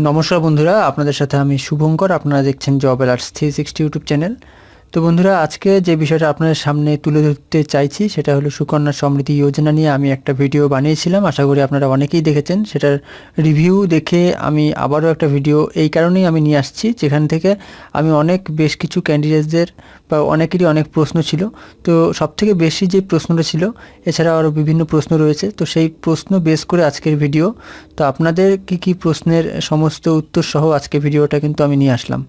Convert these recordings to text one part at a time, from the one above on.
নমস্কার বন্ধুরা, আপনাদের সাথে আমি শুভঙ্কর। আপনারা দেখছেন জব অ্যালার্টস 360 ইউটিউব চ্যানেল। তো বন্ধুরা, আজকে যে বিষয়টা আপনাদের সামনে তুলে ধরতে চাইছি সেটা হলো সুকন্যা সমৃদ্ধি যোজনা নিয়ে আমি একটা ভিডিও বানিয়েছিলাম। আশা করি আপনারা অনেকেই দেখেছেন। সেটার রিভিউ দেখে আমি আবারও একটা ভিডিও এই কারণেই আমি নিয়ে আসছি, যেখান থেকে আমি বেশ কিছু ক্যান্ডিডেটসদের বা অনেকেরই অনেক প্রশ্ন ছিল। তো সবথেকে বেশি যে প্রশ্নটা ছিল, এছাড়া আরও বিভিন্ন প্রশ্ন রয়েছে, তো সেই প্রশ্ন বেস করে আজকের ভিডিও। তো আপনাদের কি প্রশ্নের সমস্ত উত্তর সহ আজকে ভিডিওটা কিন্তু আমি নিয়ে আসলাম।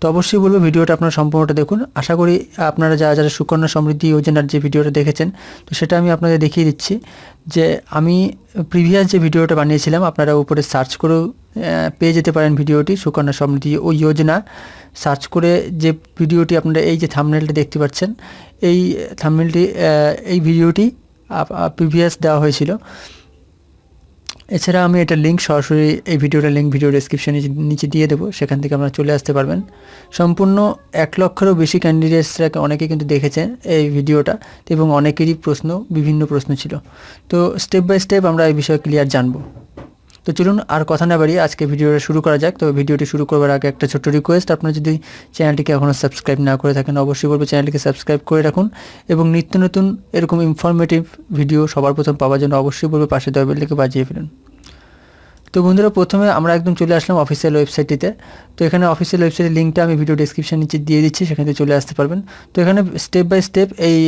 তো অবশ্যই বলবো ভিডিওটা আপনারা সম্পূর্ণটা দেখুন। আশা করি আপনারা যারা সুকন্যা সমৃদ্ধি যোজনার যে ভিডিওটা দেখেছেন, তো সেটা আমি আপনাদের দেখিয়ে দিচ্ছি যে আমি প্রিভিয়াস যে ভিডিওটা বানিয়েছিলাম, আপনারা উপরে সার্চ করেও পেয়ে যেতে পারেন ভিডিওটি। সুকন্যা সমৃদ্ধি ওই যোজনা সার্চ করে যে ভিডিওটি আপনারা এই যে থাম্বনেলটা দেখতে পাচ্ছেন, এই থাম্বনেলটি এই ভিডিওটি প্রিভিয়াস দেওয়া হয়েছিল। এছাড়া আমি এটা লিঙ্ক সরাসরি এই ভিডিওটার লিঙ্ক ভিডিও ডেসক্রিপশনে নিচে দিয়ে দেবো, সেখান থেকে আপনারা চলে আসতে পারবেন। সম্পূর্ণ 1 লক্ষেরও বেশি ক্যান্ডিডেটসরা অনেকে কিন্তু দেখেছে এই ভিডিওটা, এবং অনেকেরই বিভিন্ন প্রশ্ন ছিল। তো স্টেপ বাই স্টেপ আমরা এই বিষয়ে ক্লিয়ার জানবো। তো চলুন আর কথা না বাড়িয়ে আজকে ভিডিওটা শুরু করা যাক। তো ভিডিওটি শুরু করবার আগে একটা ছোট্ট রিকোয়েস্ট, আপনারা যদি চ্যানেলটিকে এখনও সাবস্ক্রাইব না করে থাকেন, অবশ্যই বলবো চ্যানেলটিকে সাবস্ক্রাইব করে রাখুন, এবং নিত্য নতুন এরকম ইনফরমেটিভ ভিডিও সবার প্রথম পাওয়ার জন্য অবশ্যই বলবো পাশে দেওয়া বেলটিকে বাজিয়ে ফেলুন। তো বন্ধুরা, প্রথমে আমরা একদম চলে আসলাম অফিসিয়াল ওয়েবসাইটটিতে। তো এখানে অফিসিয়াল ওয়েবসাইটের লিঙ্কটা আমি ভিডিও ডেসক্রিপশন নিচে দিয়ে দিচ্ছি, সেখান থেকে চলে আসতে পারবেন। তো এখানে স্টেপ বাই স্টেপ এই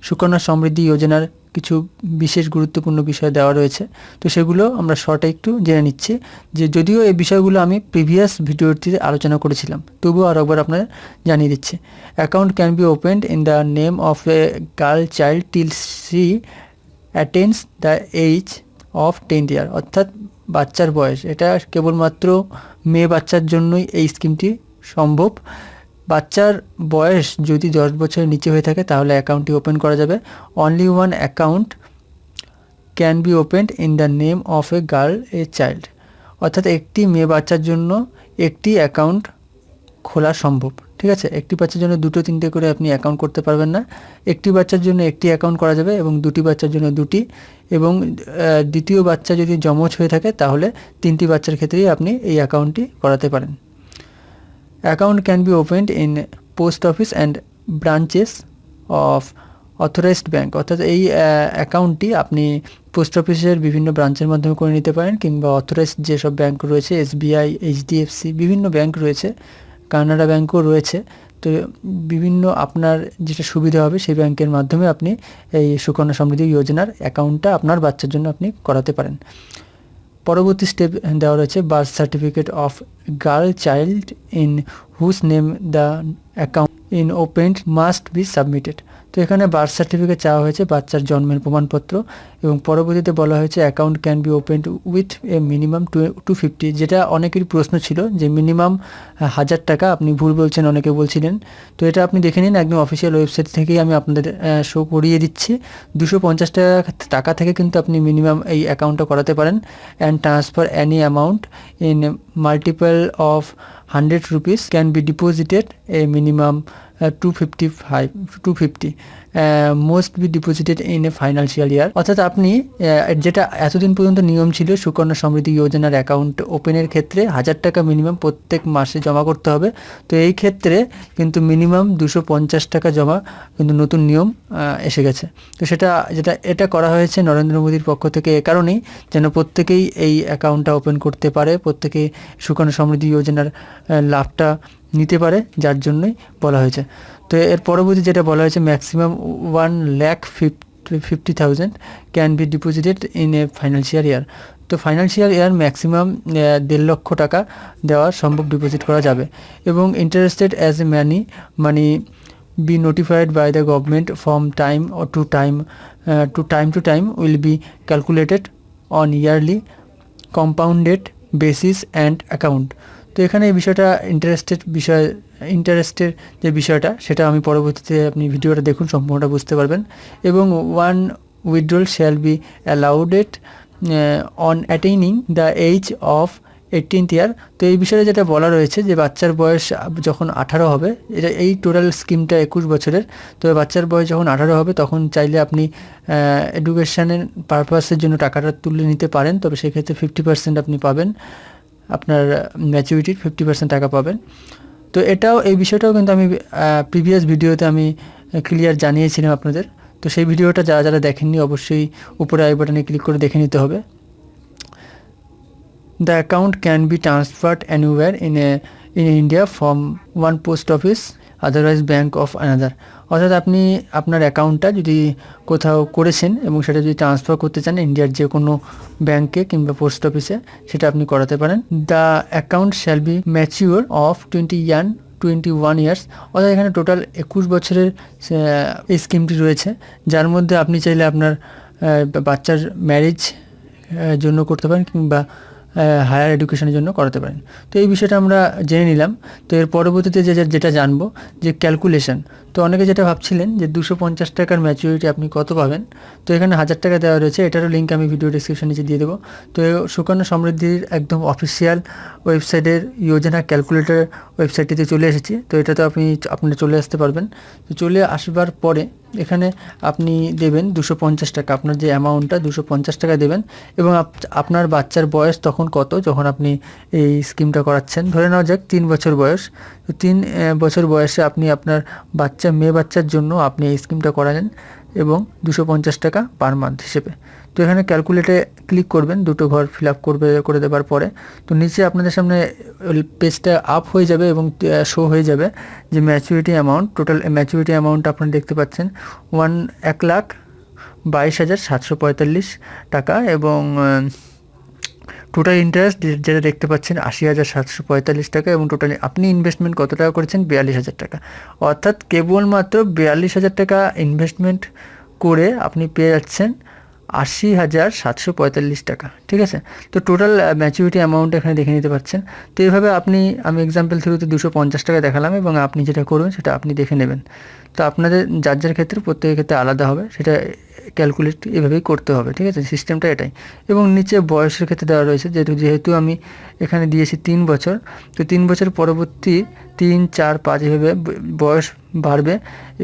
সুকন্যা সমৃদ্ধি যোজনার কিছু বিশেষ গুরুত্বপূর্ণ বিষয় দেওয়া রয়েছে। তো সেগুলো আমরা শর্টে একটু জেনে নিচ্ছি, যে যদিও এই বিষয়গুলো আমি প্রিভিয়াস ভিডিওটিতে আলোচনা করেছিলাম, তবুও আর একবার আপনার জানিয়ে দিচ্ছি। Account can be opened in the name of a girl child till she attains the age of 10 year, অর্থাৎ বাচ্চার বয়স, এটা কেবলমাত্র মেয়ে বাচ্চার জন্যই এই স্কিমটি সম্ভব। বাচ্চার বয়স যদি 10 বছরের নিচে হয়ে থাকে তাহলে অ্যাকাউন্টটি ওপেন করা যাবে। Only one account can be opened in the name of a girl a child, অর্থাৎ একটি মেয়ে বাচ্চার জন্য একটি অ্যাকাউন্ট খোলা সম্ভব। ঠিক আছে, একটি বাচ্চার জন্য 2-3টে করে আপনি অ্যাকাউন্ট করতে পারবেন না। একটি বাচ্চার জন্য একটি অ্যাকাউন্ট করা যাবে, এবং 2টি বাচ্চার জন্য 2টি, এবং দ্বিতীয় বাচ্চা যদি যমজ হয়ে থাকে তাহলে 3টি বাচ্চার ক্ষেত্রেই আপনি এই অ্যাকাউন্টটি করাতে পারেন। Account can be opened in post office and branches of authorised bank, অর্থাৎ এই অ্যাকাউন্টটি আপনি পোস্ট অফিসের বিভিন্ন ব্রাঞ্চের মাধ্যমে করে নিতে পারেন, কিংবা অথরাইজড যেসব ব্যাঙ্ক রয়েছে, SBI, HDFC, বিভিন্ন ব্যাঙ্ক রয়েছে, কানাড়া ব্যাঙ্কও রয়েছে। তো বিভিন্ন আপনার যেটা সুবিধা হবে সেই ব্যাংকের মাধ্যমে আপনি এই সুকন্যা সমৃদ্ধি যোজনার অ্যাকাউন্টটা আপনার বাচ্চার জন্য আপনি করাতে পারেন। পরবর্তী স্টেপ দেওয়া রয়েছে birth certificate of girl child in whose name the account in opened must be submitted. তো এখানে বার্থ সার্টিফিকেট চাওয়া হয়েছে, বাচ্চার জন্মের প্রমাণপত্র, এবং পরবর্তীতে বলা হয়েছে account can be opened with a minimum 250, যেটা অনেকেরই প্রশ্ন ছিল যে মিনিমাম 1000 টাকা, আপনি ভুল বলছেন অনেকে বলছিলেন। তো এটা আপনি দেখে নিন, একদম অফিসিয়াল ওয়েবসাইট থেকেই আমি আপনাদের শো করিয়ে দিচ্ছি। 250 টাকা থেকে কিন্তু আপনি মিনিমাম এই অ্যাকাউন্টটা করাতে পারেন। And transfer any amount in multiple of 100 rupees can be deposited a minimum 250 must be deposited in a financial year, অর্থাৎ আপনি যেটা এতদিন পর্যন্ত নিয়ম ছিল সুকন্যা সমৃদ্ধি যোজনার অ্যাকাউন্ট ওপেনের ক্ষেত্রে 1000 টাকা মিনিমাম প্রত্যেক মাসে জমা করতে হবে। তো এই ক্ষেত্রে কিন্তু মিনিমাম 250 টাকা জমা কিন্তু নতুন নিয়ম এসে গেছে। তো এটা করা হয়েছে নরেন্দ্র মোদীর পক্ষ থেকে, এ কারণেই যেন প্রত্যেকেই এই অ্যাকাউন্টটা ওপেন করতে পারে, প্রত্যেকেই সুকন্যা সমৃদ্ধি যোজনার লাভটা নিতে পারে, যার জন্যই বলা হয়েছে। তো এর পরবর্তী যেটা বলা হয়েছে maximum 1,50,000 can be deposited in a financial ইয়ার। তো ফাইন্যান্সিয়াল ইয়ার ম্যাক্সিমাম 1.5 লক্ষ টাকা দেওয়া সম্ভব, ডিপোজিট করা যাবে। এবং interested as a money be notified by the government from time to time will be calculated on yearly compounded basis and account। তো এখানে এই বিষয়টা ইন্টারেস্টের যে বিষয়টা, সেটা আমি পরবর্তীতে আপনি ভিডিওটা দেখুন, সম্পূর্ণটা বুঝতে পারবেন। এবং one withdrawal shall be allowed on attaining the age of 18th ইয়ার। তো এই বিষয়ে যেটা বলা রয়েছে যে বাচ্চার বয়স যখন 18 হবে, এই টোটাল স্কিমটা 21 বছরের। তো বাচ্চার বয়স যখন 18 হবে তখন চাইলে আপনি এডুকেশনের পারপাসের জন্য টাকাটা তুলে নিতে পারেন, তবে সেক্ষেত্রে 50% আপনি পাবেন। আপনার ম্যাচুরিটির 50% টাকা পাবেন। তো এই বিষয়টাও কিন্তু আমি প্রিভিয়াস ভিডিওতে আমি ক্লিয়ার জানিয়েছিলাম আপনাদের। তো সেই ভিডিওটা যারা যারা দেখেননি অবশ্যই উপরে আই বাটনে ক্লিক করে দেখে নিতে হবে। The account can be transferred anywhere in India from one post office, otherwise bank of another. অর্থাৎ আপনি আপনার অ্যাকাউন্টটা যদি কোথাও করেছেন এবং সেটা যদি ট্রান্সফার করতে চান ইন্ডিয়ার যে কোনো ব্যাংকে কিংবা পোস্ট অফিসে, সেটা আপনি করাতে পারেন। The account shall be mature of 21 years. অর্থাৎ এখানে টোটাল 21 বছরের এই স্কিমটি রয়েছে, যার মধ্যে আপনি চাইলে আপনার বাচ্চার ম্যারেজ জন্য করতে পারেন কিংবা হায়ার এডুকেশনের জন্য করাতে পারেন। তো এই বিষয়টা আমরা জেনে নিলাম। তো এর পরবর্তীতে যেটা জানবো যে ক্যালকুলেশন। তো অনেকে যেটা ভাবছিলেন যে 250 টাকার ম্যাচুরিটি আপনি কত পাবেন, তো এখানে 1000 টাকা দেওয়া রয়েছে, এটারও লিঙ্ক আমি ভিডিও ডিসক্রিপশন নিচে দিয়ে দেবো। তো সুকন্যা সমৃদ্ধির একদম অফিসিয়াল ওয়েবসাইটের যোজনা ক্যালকুলেটর ওয়েবসাইটটিতে চলে এসেছি। তো এটাতে আপনারা চলে আসতে পারবেন। তো চলে আসবার পরে এখানে আপনি দেবেন 250 টাকা, আপনার যে অ্যামাউন্টটা 250 টাকা দেবেন এবং আপনার বাচ্চার বয়স তখন কত যখন আপনি এই স্কিমটা করাচ্ছেন। ধরে নেওয়া যাক 3 বছর বয়স। তো 3 বছর বয়সে আপনি আপনার মেয়ে বাচ্চার জন্য আপনি এই স্কিমটা করালেন এবং 250 টাকা পার মান্থ হিসেবে। তো এখানে ক্যালকুলেটে ক্লিক করবেন, দুটো ঘর ফিল আপ করে দেওয়ার পরে তো নিচে আপনাদের সামনে পেজটা আপ হয়ে যাবে এবং শো হয়ে যাবে যে maturity amount. Total maturity amount আপনারা দেখতে পাচ্ছেন 1,22,745 টাকা এবং টোটাল ইন্টারেস্ট যেটা দেখতে পাচ্ছেন 80,745 টাকা এবং টোটালি আপনি ইনভেস্টমেন্ট কত টাকা করেছেন 42,000 টাকা। অর্থাৎ কেবলমাত্র 42,000 টাকা ইনভেস্টমেন্ট করে আপনি পেয়ে যাচ্ছেন 80,745 টাকা। ঠিক আছে, তো টোটাল ম্যাচুরিটি অ্যামাউন্ট এখানে দেখে নিতে পাচ্ছেন। তো এইভাবে আমি এক্সাম্পল থ্রুতে 250 টাকা দেখালাম এবং আপনি যেটা করবেন সেটা আপনি দেখে নেবেন। তো আপনাদের যার ক্ষেত্রে প্রত্যেকের ক্ষেত্রে আলাদা হবে, সেটা ক্যালকুলেট এভাবেই করতে হবে। ঠিক আছে, সিস্টেমটা এটাই। এবং নিচে বয়সের ক্ষেত্রে দেওয়া রয়েছে, যেহেতু আমি এখানে দিয়েছি 3 বছর, তো 3 বছর পরবর্তী 3, 4, 5 এভাবে বয়স বাড়বে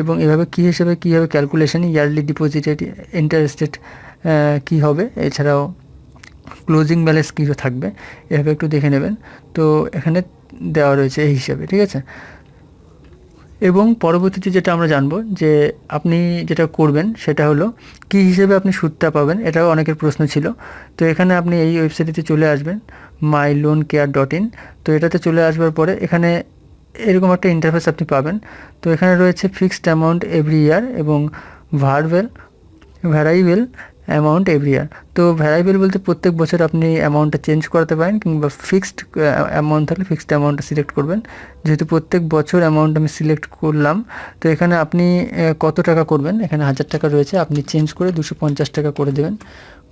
এবং এভাবে কীভাবে ক্যালকুলেশন ইয়ারলি ডিপোজিটেড ইন্টারেস্টেড কী হবে, এছাড়াও ক্লোজিং ব্যালেন্স কী থাকবে এভাবে একটু দেখে নেবেন। তো এখানে দেওয়া রয়েছে এই হিসাবে। ঠিক আছে, এবং পরবর্তীতে যেটা আমরা জানবো যে আপনি যেটা করবেন সেটা হলো কী হিসেবে আপনি সুদটা পাবেন, এটাও অনেকের প্রশ্ন ছিল। তো এখানে আপনি এই ওয়েবসাইটে চলে আসবেন myloancare.in। তো এটাতে চলে আসবার পরে এখানে এরকম একটা ইন্টারফেস আপনি পাবেন। তো এখানে রয়েছে ফিক্সড অ্যামাউন্ট এভরি ইয়ার এবং ভ্যারাইবেল অ্যামাউন্ট এভরি ইয়ার। তো ভ্যারাইবেল বলতে প্রত্যেক বছর আপনি অ্যামাউন্টটা চেঞ্জ করাতে পারেন কিংবা ফিক্সড অ্যামাউন্ট থাকলে ফিক্সড অ্যামাউন্টটা সিলেক্ট করবেন। যেহেতু প্রত্যেক বছর অ্যামাউন্ট আমি সিলেক্ট করলাম, তো এখানে আপনি কত টাকা করবেন, এখানে 1000 টাকা রয়েছে, আপনি চেঞ্জ করে 250 টাকা করে দেবেন।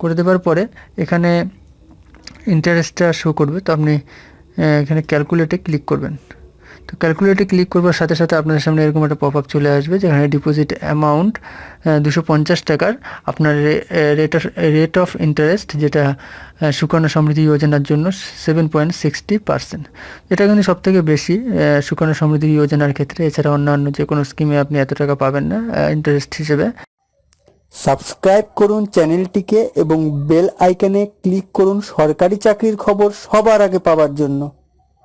করে দেওয়ার পরে এখানে ইন্টারেস্টটা শো করবে। তো আপনি এখানে ক্যালকুলেটে ক্লিক করবেন। তো ক্যালকুলেটে ক্লিক করবার সাথে সাথে আপনাদের সামনে এরকম একটা পপ আপ চলে আসবে যেখানে ডিপোজিট অ্যামাউন্ট 250 টাকার আপনার রেট অফ ইন্টারেস্ট, যেটা সুকন্যা সমৃদ্ধি যোজনার জন্য 7.60%। এটা কিন্তু সবথেকে বেশি সুকন্যা সমৃদ্ধি যোজনার ক্ষেত্রে। এছাড়া অন্যান্য যে কোনো স্কিমে আপনি এত টাকা পাবেন না ইন্টারেস্ট হিসেবে। সাবস্ক্রাইব করুন চ্যানেলটিকে এবং বেল আইকনে ক্লিক করুন সরকারি চাকরির খবর সবার আগে পাওয়ার জন্য।